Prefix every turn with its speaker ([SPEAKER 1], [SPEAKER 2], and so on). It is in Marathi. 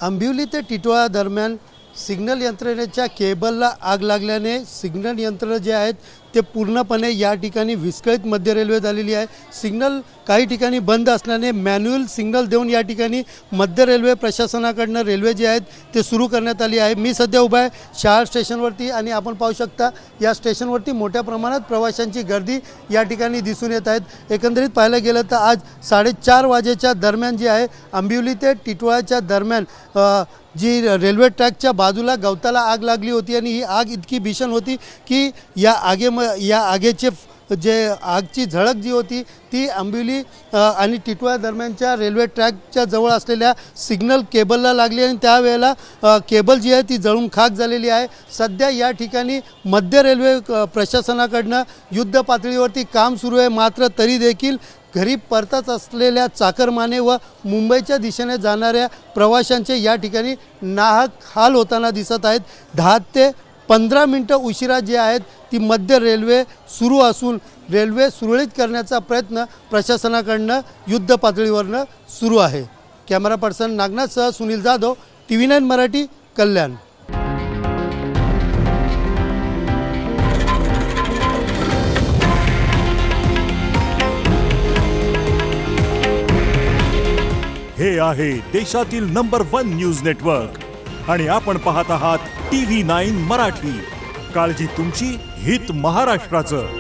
[SPEAKER 1] आंबिवली ते टिटवाळा दरम्यान सिग्नल यंत्रणेच्या केबलला आग लागल्याने सिग्नल यंत्रणा जे आहेत ते पूर्णपणे या ठिकाणी विस्कळीत मध्य रेल्वे झालेली आहे। सिग्नल काही ठिकाणी बंद असल्याने मॅन्युअल सिग्नल देऊन या ठिकाणी मध्य रेल्वे प्रशासनाकडून रेल्वे जे आहेत ते सुरू करण्यात आली आहे। मी सध्या उभा आहे शहाळ स्टेशनवरती आणि आपण पाहू शकता या स्टेशनवरती मोठ्या प्रमाणात प्रवाशांची गर्दी या ठिकाणी दिसून येत आहेत। एकंदरीत पाहायला गेलं तर आज 4:30 वाजेच्या दरम्यान जे आहे आंबिवली ते टिटवाळाच्या दरम्यान जी रेल्वे ट्रॅकच्या बाजूला गवताला आग लागली होती आणि ही आग इतकी भीषण होती की या आगेचे जे आगची झळक जी होती ती आंबिवली आणि टिटवाळा दरम्यानच्या रेल्वे ट्रॅकच्या जवळ असलेल्या सिग्नल केबलला लागली आणि त्यावेळेला केबल जी आहे ती जळून खाक झालेली आहे। सध्या या ठिकाणी मध्य रेल्वे प्रशासनाकडून युद्ध पातळीवरती काम सुरू आहे, मात्र तरी देखील घरी परतत असलेल्या चाकरमाने व मुंबईच्या दिशेने जाणाऱ्या प्रवाशांचे या ठिकाणी नाहक हाल होताना दिसत आहेत। 10 ते 15 मिनिटं उशिरा जे आहेत ती मध्य रेल्वे सुरू असून रेल्वे सुरळीत करण्याचा प्रयत्न प्रशासनाकडून युद्ध पातळीवरनं सुरू आहे। कॅमेरा पर्सन नागनाथसह सुनील जाधव, TV9 मराठी, कल्याण।
[SPEAKER 2] हे आहे देशातील नंबर 1 न्यूज नेटवर्क आणि आपण पाहत आहात TV9 मराठी। काळजी तुमची, हित महाराष्ट्राचं।